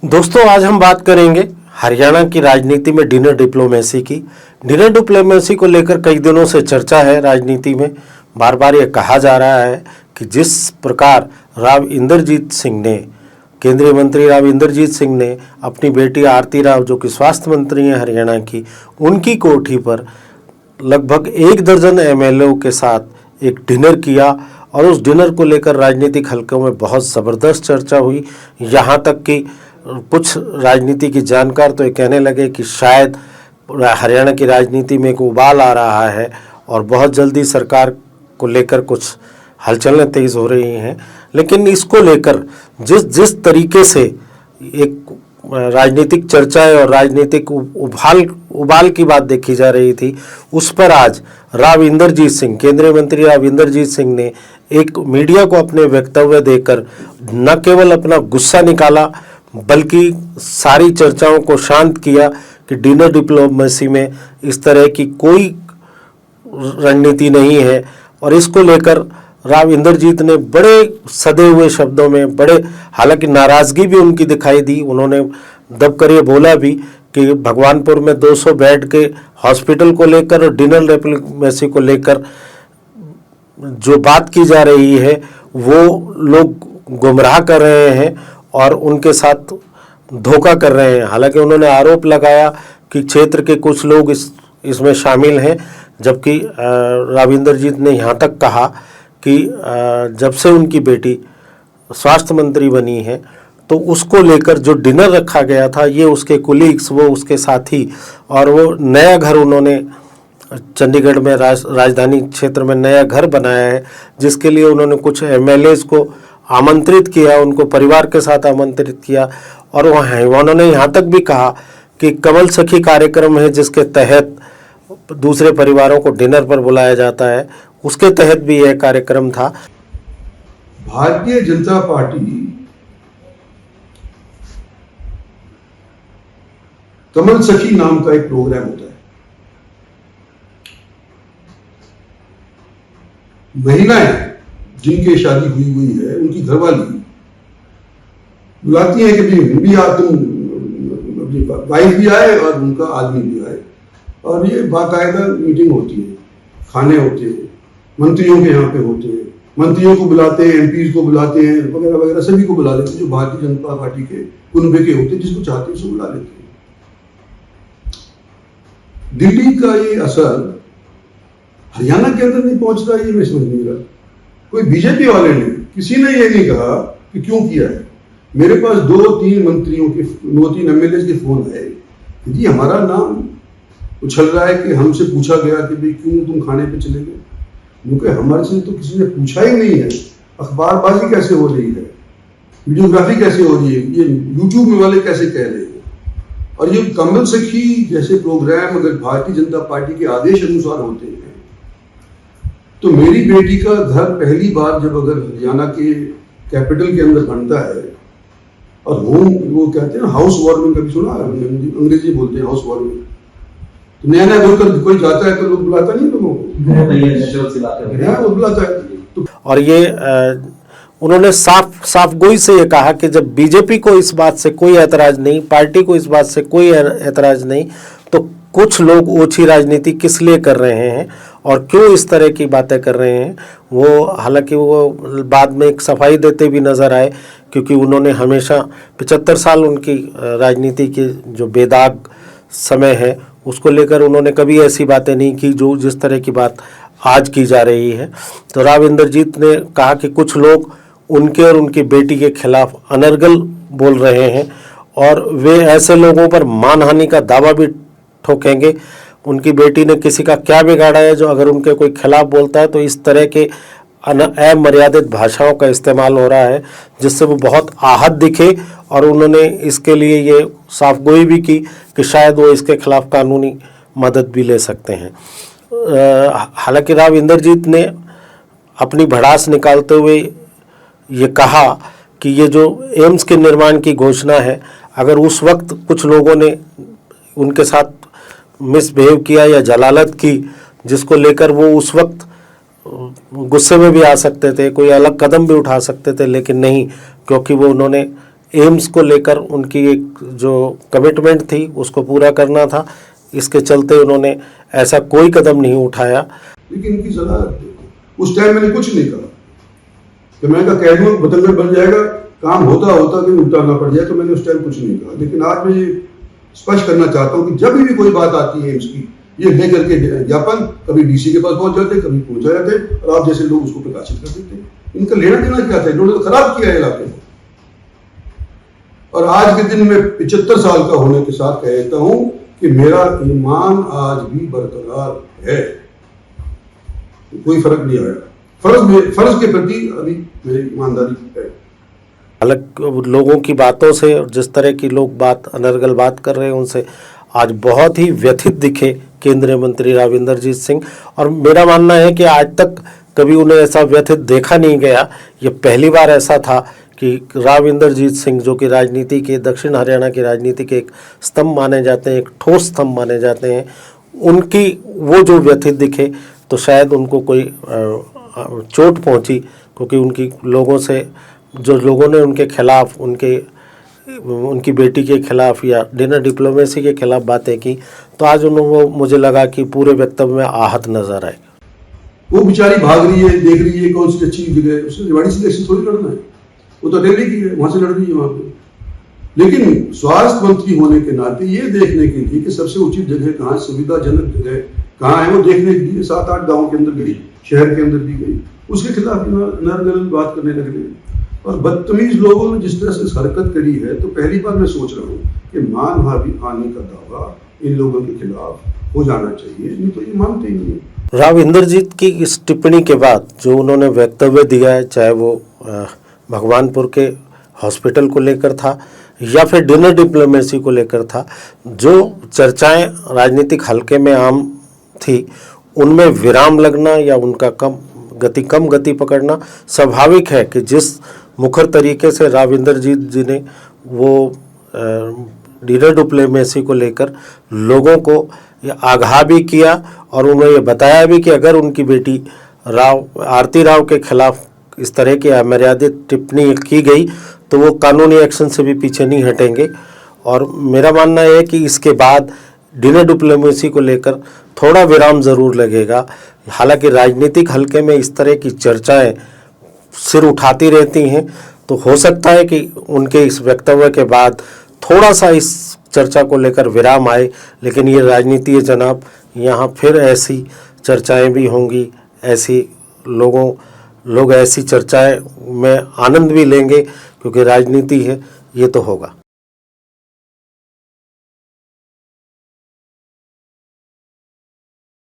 दोस्तों, आज हम बात करेंगे हरियाणा की राजनीति में डिनर डिप्लोमेसी की। डिनर डिप्लोमेसी को लेकर कई दिनों से चर्चा है राजनीति में। बार बार ये कहा जा रहा है कि जिस प्रकार राव इंद्रजीत सिंह ने, केंद्रीय मंत्री राव इंद्रजीत सिंह ने अपनी बेटी आरती राव, जो कि स्वास्थ्य मंत्री हैं हरियाणा की, उनकी कोठी पर लगभग 1 दर्जन एमएलए के साथ एक डिनर किया और उस डिनर को लेकर राजनीतिक हलकों में बहुत ज़बरदस्त चर्चा हुई। यहाँ तक कि कुछ राजनीति के जानकार तो ये कहने लगे कि शायद हरियाणा की राजनीति में एक उबाल आ रहा है और बहुत जल्दी सरकार को लेकर कुछ हलचलें तेज़ हो रही हैं। लेकिन इसको लेकर जिस तरीके से एक राजनीतिक चर्चाएं और राजनीतिक उबाल की बात देखी जा रही थी, उस पर आज राव इंद्रजीत सिंह, केंद्रीय मंत्री राव इंद्रजीत सिंह ने एक मीडिया को अपने वक्तव्य देकर न केवल अपना गुस्सा निकाला बल्कि सारी चर्चाओं को शांत किया कि डिनर डिप्लोमेसी में इस तरह की कोई रणनीति नहीं है। और इसको लेकर राव इंद्रजीत ने बड़े सधे हुए शब्दों में, हालांकि नाराज़गी भी उनकी दिखाई दी, उन्होंने दबकर ये बोला भी कि भगवानपुर में 200 बेड के हॉस्पिटल को लेकर और डिनर डिप्लोमेसी को लेकर जो बात की जा रही है वो लोग गुमराह कर रहे हैं और उनके साथ धोखा कर रहे हैं। हालांकि उन्होंने आरोप लगाया कि क्षेत्र के कुछ लोग इसमें शामिल हैं, जबकि राव इंद्रजीत ने यहाँ तक कहा कि जब से उनकी बेटी स्वास्थ्य मंत्री बनी है तो उसको लेकर जो डिनर रखा गया था, ये उसके कुलीग्स, वो उसके साथी, और वो नया घर उन्होंने चंडीगढ़ में राजधानी क्षेत्र में नया घर बनाया है, जिसके लिए उन्होंने कुछ एमएलएज को आमंत्रित किया, उनको परिवार के साथ आमंत्रित किया। और उन्होंने यहाँ तक भी कहा कि कमल सखी कार्यक्रम है जिसके तहत दूसरे परिवारों को डिनर पर बुलाया जाता है, उसके तहत भी यह कार्यक्रम था। भारतीय जनता पार्टी कमल सखी नाम का एक प्रोग्राम होता है। महिलाएं जिनकी शादी हुई है, उनकी घरवाली बुलाती है कि भी तुम, वाइफ भी आए और उनका आदमी भी आए, और ये बाकायदा मीटिंग होती है, खाने होते हैं, मंत्रियों के यहाँ पे होते हैं, मंत्रियों को बुलाते हैं, एमपीज को बुलाते हैं, वगैरह वगैरह, सभी को बुला लेते हैं जो भारतीय जनता पार्टी के कुनबे के होते हैं, जिसको चाहते हैं उसको बुला लेते हैं। दिल्ली का ये असर हरियाणा के अंदर नहीं पहुंचता, ये मैं समझ नहीं रहा। कोई बीजेपी वाले ने, किसी ने ये नहीं कहा कि क्यों किया है। मेरे पास 2-3 मंत्रियों के, 2-3 एमएलए के फोन आए, जी हमारा नाम उछल रहा है कि हमसे पूछा गया कि भाई क्यों तुम खाने पे चले गए। क्योंकि हमारे से तो किसी ने पूछा ही नहीं है। अखबारबाजी कैसे हो रही है, वीडियोग्राफी कैसे हो रही है, ये यूट्यूब में वाले कैसे कह रहे हैं। और ये कमल सखी जैसे प्रोग्राम अगर भारतीय जनता पार्टी के आदेश अनुसार होते हैं तो मेरी बेटी का घर पहली बार जब अगर हरियाणा के कैपिटल के अंदर बनता है, और वो कहते हैं हाउस वार्मिंग, कभी सुना, अंग्रेजी बोलते हैं हाउस वार्मिंग, तो नया नया घर कोई जाता है तो लोग बुलाता नहीं लोगों को, वो बुलाता है। तो और ये उन्होंने साफ गोई से ये कहा कि जब बीजेपी को इस बात से कोई ऐतराज नहीं, पार्टी को इस बात से कोई ऐतराज नहीं, तो कुछ लोग ओछी राजनीति किस लिए कर रहे हैं और क्यों इस तरह की बातें कर रहे हैं। वो हालांकि वो बाद में एक सफाई देते भी नज़र आए, क्योंकि उन्होंने हमेशा 75 साल उनकी राजनीति के जो बेदाग समय है उसको लेकर उन्होंने कभी ऐसी बातें नहीं की जो जिस तरह की बात आज की जा रही है। तो राव इंद्रजीत ने कहा कि कुछ लोग उनके और उनकी बेटी के खिलाफ अनर्गल बोल रहे हैं और वे ऐसे लोगों पर मानहानि का दावा भी ठोकेंगे। उनकी बेटी ने किसी का क्या बिगाड़ा है जो अगर उनके कोई खिलाफ बोलता है, तो इस तरह के अमर्यादित भाषाओं का इस्तेमाल हो रहा है जिससे वो बहुत आहत दिखे। और उन्होंने इसके लिए ये साफगोई भी की कि शायद वो इसके खिलाफ कानूनी मदद भी ले सकते हैं। हालांकि राव इंद्रजीत ने अपनी भड़ास निकालते हुए ये कहा कि ये जो एम्स के निर्माण की घोषणा है, अगर उस वक्त कुछ लोगों ने उनके साथ मिसबिहेव किया या जलालत की, जिसको लेकर वो उस वक्त गुस्से में भी आ सकते थे, कोई अलग कदम भी उठा सकते थे, लेकिन नहीं, क्योंकि वो उन्होंने एम्स को लेकर उनकी एक जो कमिटमेंट थी उसको पूरा करना था, इसके चलते उन्होंने ऐसा कोई कदम नहीं उठाया। लेकिन इनकी सलाह उस टाइम मैंने कुछ नहीं कहा कि मैंने कहा कैजुअल बतंगड़ बन जाएगा, काम होता होता कहीं उतारना पड़ जाए, तो मैंने उस टाइम कुछ नहीं कहा। लेकिन आज मैं ये स्पष्ट करना चाहता हूँ कि जब भी कोई बात आती है एम्स की, ये लेकर के ज्ञापन कभी डीसी के पास पहुंच जाते, कभी पहुंचा जाते और आप जैसे लोग उसको प्रकाशित कर देते। इनका लेना देना क्या था? इन्होंने तो खराब किया है इलाके को। और आज के दिन में 75 साल का होने के साथ कहता हूं कि मेरा ईमान आज भी बरकरार है, कोई फर्क नहीं आया। फर्ज के प्रति अभी मेरी ईमानदारी है। अलग लोगों की बातों से और जिस तरह की लोग बात अनर्गल बात कर रहे हैं उनसे आज बहुत ही व्यथित दिखे केंद्रीय मंत्री राव इंदरजीत सिंह। और मेरा मानना है कि आज तक कभी उन्हें ऐसा व्यथित देखा नहीं गया। ये पहली बार ऐसा था कि राव इंदरजीत सिंह, जो कि राजनीति के, दक्षिण हरियाणा की राजनीति के एक स्तंभ माने जाते हैं, एक ठोस स्तंभ माने जाते हैं, उनकी वो जो व्यथित दिखे तो शायद उनको कोई चोट पहुंची, क्योंकि उनकी लोगों से, जो लोगों ने उनके खिलाफ, उनकी बेटी के खिलाफ या डिनर डिप्लोमेसी के खिलाफ बातें की, तो आज उन्होंने, मुझे लगा कि पूरे वक्तव्य में आहत नजर आए। वो बेचारी भाग रही है, देख रही है कौन सी अच्छी जगह है, उसने रेवाड़ी से इलेक्शन थोड़ी लड़ना है, वो तो दिल्ली की है, वहां से लड़ रही है वहां पे। लेकिन स्वास्थ्य मंत्री होने के नाते ये देखने के लिए कि सबसे उचित जगह कहाँ, सुविधाजनक जगह कहाँ है, वो देखने के लिए 7-8 गाँव के अंदर गई, शहर के अंदर भी गई, उसके खिलाफ नरगल बात करने लग गए। और बदतमीज लोगों ने जिस तरह से हरकत करी है, तो पहली बार मैं सोच रहा हूँ कि मानहानि का दावा इन लोगों के खिलाफ हो जाना चाहिए, नहीं तो ये मानते ही नहीं है। राव इंदरजीत की इस टिप्पणी के बाद जो उन्होंने वक्तव्य दिया है, चाहे वो भगवानपुर के हॉस्पिटल को लेकर था या फिर डिनर डिप्लोमेसी को लेकर था, जो चर्चाएं राजनीतिक हलके में आम थी, उनमें विराम लगना या उनका कम गति पकड़ना स्वाभाविक है कि जिस मुखर तरीके से राव इंदरजीत जी ने वो डिनर डिप्लोमेसी को लेकर लोगों को आगाह भी किया और उन्हें ये बताया भी कि अगर उनकी बेटी आरती राव के खिलाफ इस तरह की अमर्यादित टिप्पणी की गई तो वो कानूनी एक्शन से भी पीछे नहीं हटेंगे। और मेरा मानना है कि इसके बाद डिनर डिप्लोमेसी को लेकर थोड़ा विराम ज़रूर लगेगा। हालांकि राजनीतिक हलके में इस तरह की चर्चाएं सिर उठाती रहती हैं, तो हो सकता है कि उनके इस वक्तव्य के बाद थोड़ा सा इस चर्चा को लेकर विराम आए, लेकिन ये राजनीति है जनाब, यहाँ फिर ऐसी चर्चाएं भी होंगी, ऐसी लोग ऐसी चर्चाएं में आनंद भी लेंगे, क्योंकि राजनीति है, ये तो होगा।